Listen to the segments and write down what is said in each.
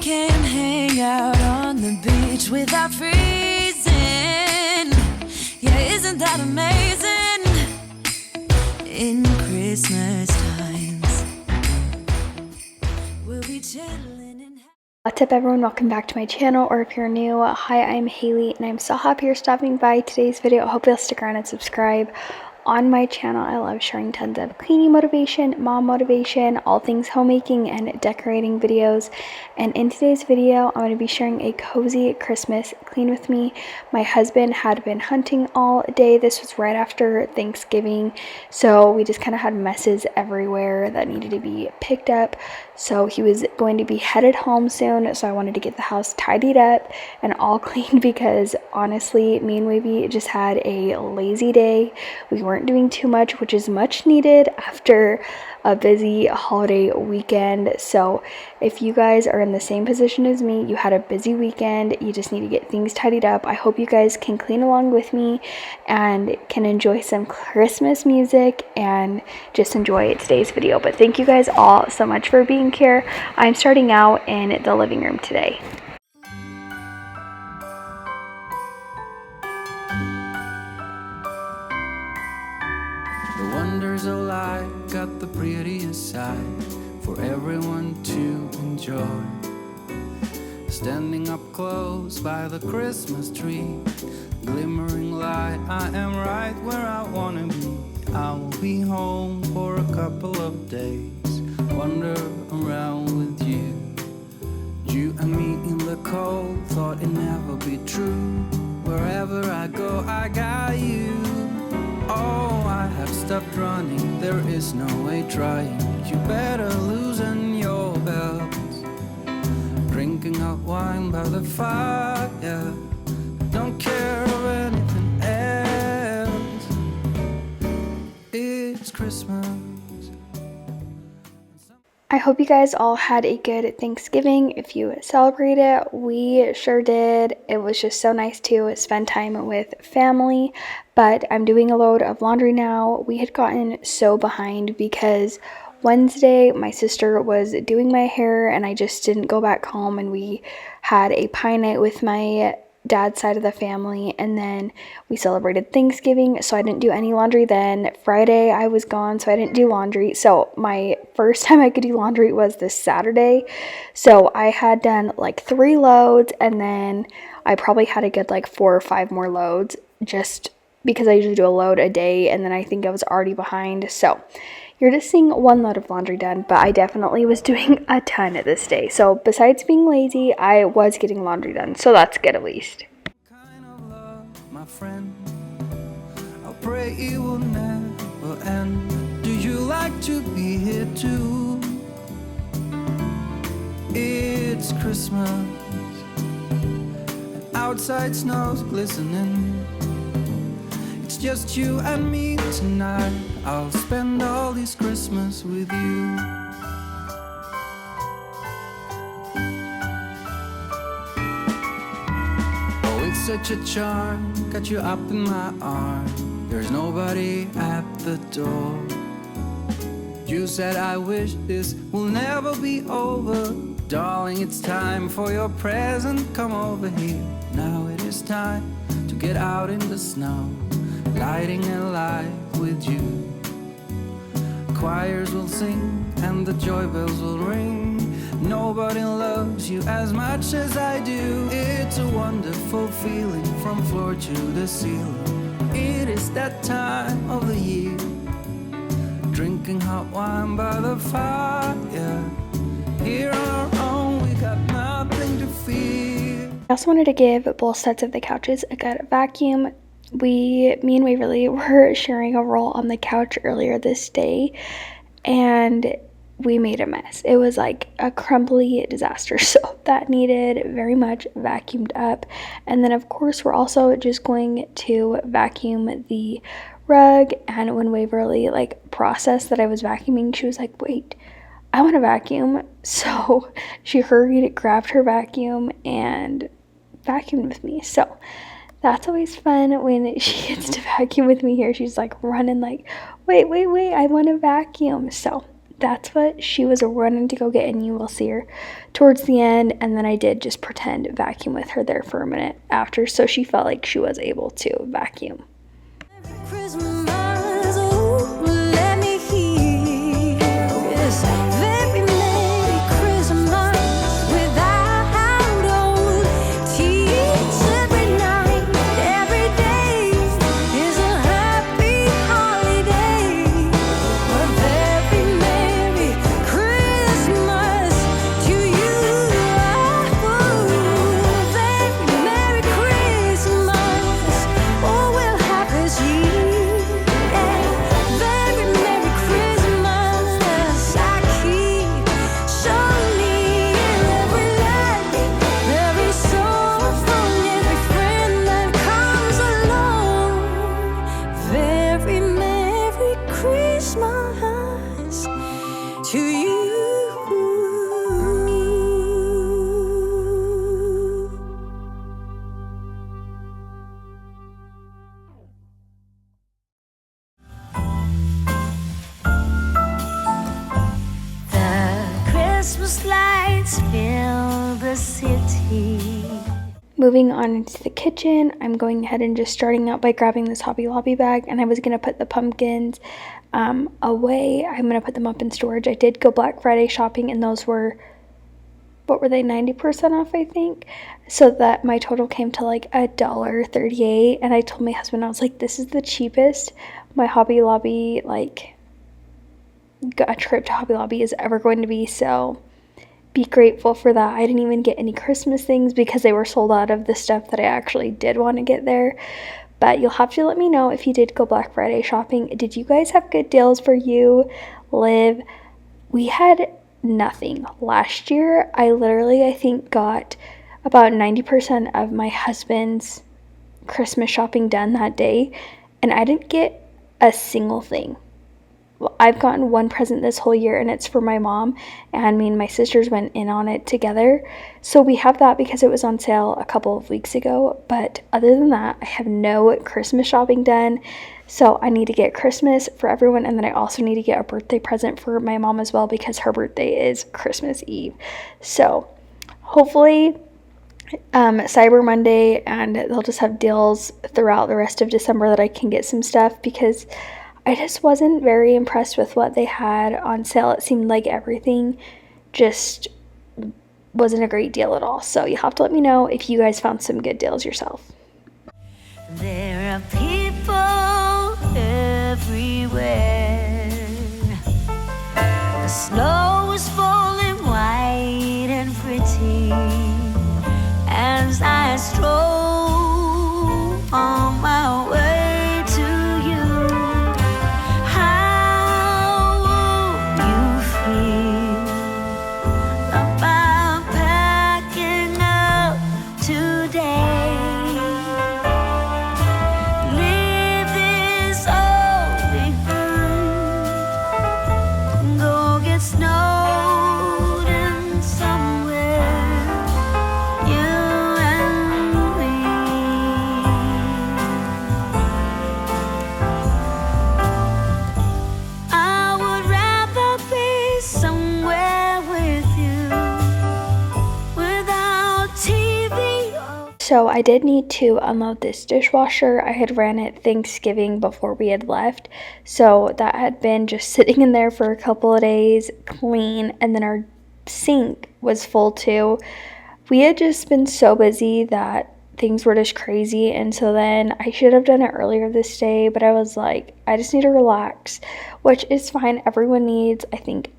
can hang out on the beach without freezing. Yeah, isn't that amazing? In Christmas times, we'll be chilling and What's up everyone, welcome back to my channel, or if you're new, hi, I'm Haley and I'm so happy you're stopping by today's video. I hope you'll stick around and subscribe. On my channel, I love sharing tons of cleaning motivation, mom motivation, all things homemaking and decorating videos. And in today's video, I'm going to be sharing a cozy Christmas clean with me. My husband had been hunting all day. This was right after Thanksgiving, so we just kind of had messes everywhere that needed to be picked up. So he was going to be headed home soon, so I wanted to get the house tidied up and all clean because honestly, me and Wavy just had a lazy day. We weren't doing too much, which is much needed after a busy holiday weekend. So if you guys are in the same position as me, you had a busy weekend, you just need to get things tidied up, I hope you guys can clean along with me and can enjoy some Christmas music and just enjoy today's video. But thank you guys all so much for being here. I'm starting out in the living room today. The wonders of life got the prettiest side for everyone to enjoy. Standing up close by the Christmas tree, glimmering light, I am right where I wanna be. I will be home for a couple of days, wander around with you. You and me in the cold, thought it'd never be true. Wherever I go, I got you. Oh, I have stopped running, there is no way trying. You better loosen your belts. Drinking hot wine by the fire, don't care of anything else. It's Christmas. I hope you guys all had a good Thanksgiving. If you celebrate it, we sure did. It was just so nice to spend time with family. But I'm doing a load of laundry now. We had gotten so behind because Wednesday my sister was doing my hair and I just didn't go back home, and we had a pie night with my dad's side of the family, and then we celebrated Thanksgiving, so I didn't do any laundry then. Friday I was gone, so I didn't do laundry. So my first time I could do laundry was this Saturday. So I had done like 3 loads, and then I probably had a good like 4 or 5 more loads, just because I usually do a load a day, and then I think I was already behind. So you're just seeing 1 load of laundry done, but I definitely was doing a ton this day. So besides being lazy, I was getting laundry done, so that's good at least. Kind of love, my friend, I pray it will never end. Do you like to be here too? It's Christmas, and outside snow's glistening. It's just you and me tonight. I'll spend all this Christmas with you. Oh, it's such a charm, got you up in my arms. There's nobody at the door. You said I wish this will never be over. Darling, it's time for your present. Come over here. Now it is time to get out in the snow, lighting a light with you. Choirs will sing and the joy bells will ring. Nobody loves you as much as I do. It's a wonderful feeling from floor to the ceiling. It is that time of the year, drinking hot wine by the fire. Here on our own, we got nothing to fear. I also wanted to give both sets of the couches a good vacuum. Me and Waverly were sharing a roll on the couch earlier this day, and we made a mess. It was like a crumbly disaster, so that needed very much vacuumed up. And then of course we're also just going to vacuum the rug, and when Waverly like processed that I was vacuuming, she was like, wait, I want to vacuum. So she hurried, grabbed her vacuum, and vacuumed with me. So that's always fun when she gets to vacuum with me here. She's like running like, wait, I want to vacuum. So that's what she was running to go get, and you will see her towards the end. And then I did just pretend vacuum with her there for a minute after, so she felt like she was able to vacuum. Christmas, oh, let me hear this very Merry Christmas without old tears. Every night, every day is a happy holiday. A very Merry Christmas to you. Very Merry Christmas. Oh, we'll have this year. Very Merry Christmas. I keep showing every light, every soul from every friend that comes along. Very Merry Christmas to you. The Christmas lights fill the city. Moving on into the kitchen, I'm going ahead and just starting out by grabbing this Hobby Lobby bag, and I was going to put the pumpkins away. I'm going to put them up in storage. I did go Black Friday shopping, and those were, what were they, 90% off, I think, so that my total came to like $1.38. And I told my husband, I was like, this is the cheapest my Hobby Lobby, like a trip to Hobby Lobby is ever going to be, so be grateful for that. I didn't even get any Christmas things because they were sold out of the stuff that I actually did want to get there. But you'll have to let me know if you did go Black Friday shopping. Did you guys have good deals for you, Liv? We had nothing. Last year, I literally, I think, got about 90% of my husband's Christmas shopping done that day, and I didn't get a single thing. Well, I've gotten one present this whole year, and it's for my mom, and me and my sisters went in on it together. So we have that because it was on sale a couple of weeks ago. But other than that, I have no Christmas shopping done. So I need to get Christmas for everyone, and then I also need to get a birthday present for my mom as well because her birthday is Christmas Eve. So hopefully Cyber Monday, and they'll just have deals throughout the rest of December that I can get some stuff, because I just wasn't very impressed with what they had on sale. It seemed like everything just wasn't a great deal at all. So you'll have to let me know if you guys found some good deals yourself. There are people everywhere. The snow is falling white and pretty as I stroll on my way to you. How would you feel about packing up today? Leave this all behind. Go get snowed in somewhere. You and me. I would rather be somewhere with you without TV. So I did need to unload this dishwasher. I had ran it Thanksgiving before we had left, so that had been just sitting in there for a couple of days, clean. And then our sink was full too. We had just been so busy that things were just crazy, and so then I should have done it earlier this day, but I was like, I just need to relax, which is fine. Everyone needs, I think,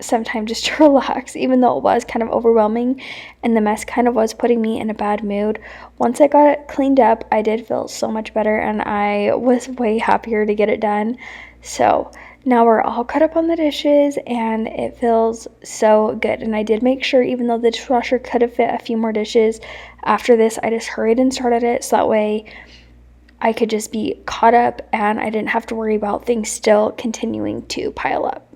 some time just to relax, even though it was kind of overwhelming and the mess kind of was putting me in a bad mood. Once I got it cleaned up, I did feel so much better, and I was way happier to get it done. So now we're all caught up on the dishes, and it feels so good. And I did make sure, even though the dishwasher could have fit a few more dishes after this, I just hurried and started it, so that way I could just be caught up and I didn't have to worry about things still continuing to pile up.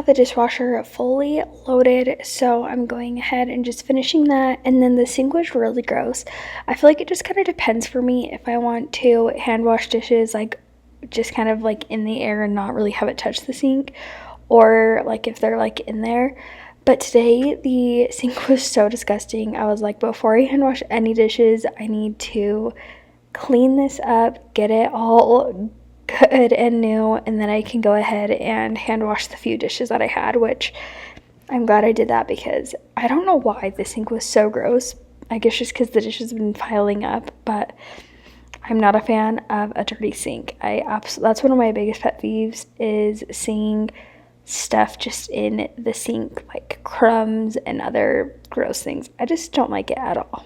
have the dishwasher fully loaded, so I'm going ahead and just finishing that. And then the sink was really gross. I feel like it just kind of depends for me if I want to hand wash dishes like just kind of like in the air and not really have it touch the sink, or like if they're like in there. But today the sink was so disgusting. I was like, before I hand wash any dishes, I need to clean this up, get it all good and new, and then I can go ahead and hand wash the few dishes that I had, which I'm glad I did that because I don't know why the sink was so gross. I guess just because the dishes have been piling up, but I'm not a fan of a dirty sink. That's one of my biggest pet peeves, is seeing stuff just in the sink, like crumbs and other gross things. I just don't like it at all.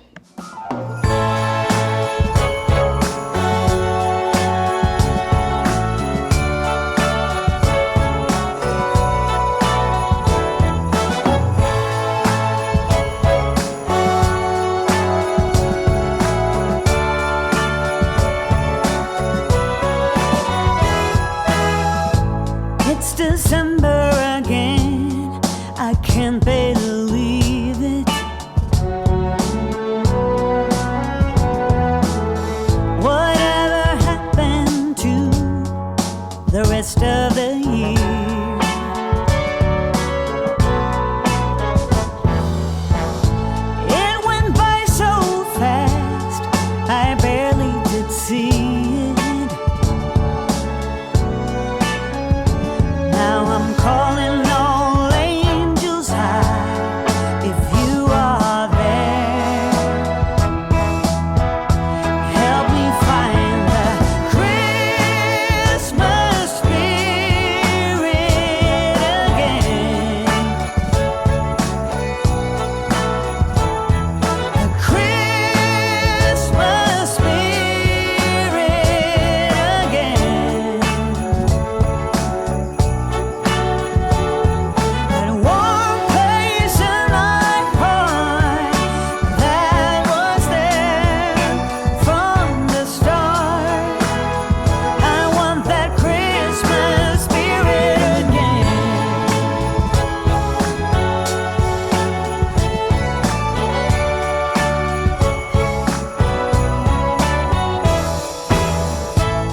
It's December again, I can't believe it. Whatever happened to the rest of the year? It went by so fast, I barely did see it. Now I'm calling all angels high, if you are there, help me find the Christmas spirit again. The Christmas spirit again. That warm place in my heart that was there from the start. I want that Christmas spirit again.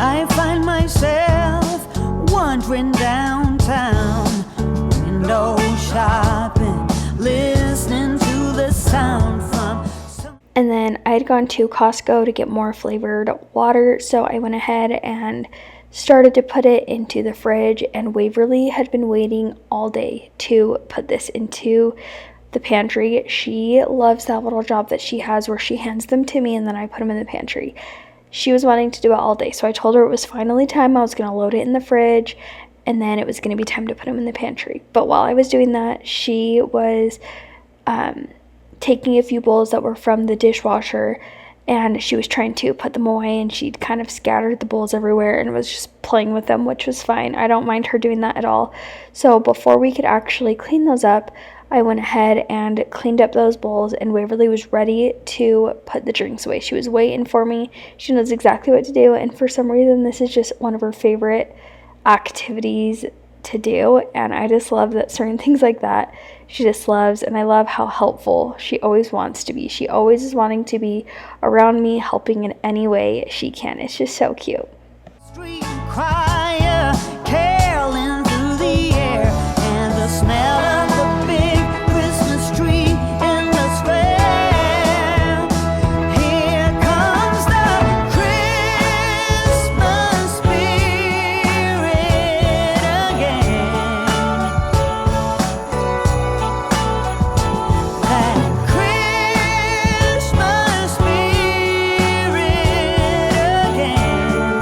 I find myself wandering downtown, window shopping, listening to the sound from some. And then I had gone to Costco to get more flavored water, so I went ahead and started to put it into the fridge, and Waverly had been waiting all day to put this into the pantry. She loves that little job that she has where she hands them to me and then I put them in the pantry. She was wanting to do it all day, so I told her it was finally time. I was going to load it in the fridge, and then it was going to be time to put them in the pantry. But while I was doing that, she was taking a few bowls that were from the dishwasher, and she was trying to put them away, and she'd kind of scattered the bowls everywhere and was just playing with them, which was fine. I don't mind her doing that at all. So before we could actually clean those up, I went ahead and cleaned up those bowls, and Waverly was ready to put the drinks away. She was waiting for me. She knows exactly what to do, and for some reason this is just one of her favorite activities to do, and I just love that certain things like that she just loves, and I love how helpful she always wants to be. She always is wanting to be around me, helping in any way she can. It's just so cute. Street choir caroling through the air, and the smell of the big Christmas tree in the square. Here comes the Christmas spirit again. That Christmas spirit again.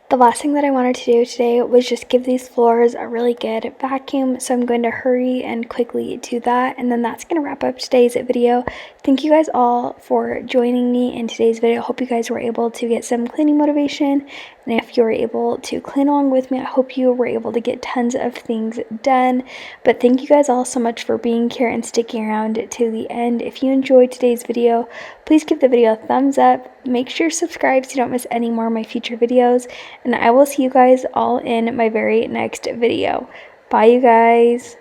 The last thing that I wanted to do today was just give these floors a really good vacuum, so I'm going to hurry and quickly do that, and then that's going to wrap up today's video. Thank you guys all for joining me in today's video. Hope you guys were able to get some cleaning motivation, And if you were able to clean along with me, I hope you were able to get tons of things done. But thank you guys all so much for being here and sticking around to the end. If you enjoyed today's video, please give the video a thumbs up. Make sure to subscribe so you don't miss any more of my future videos. And I will see you guys all in my very next video. Bye, you guys.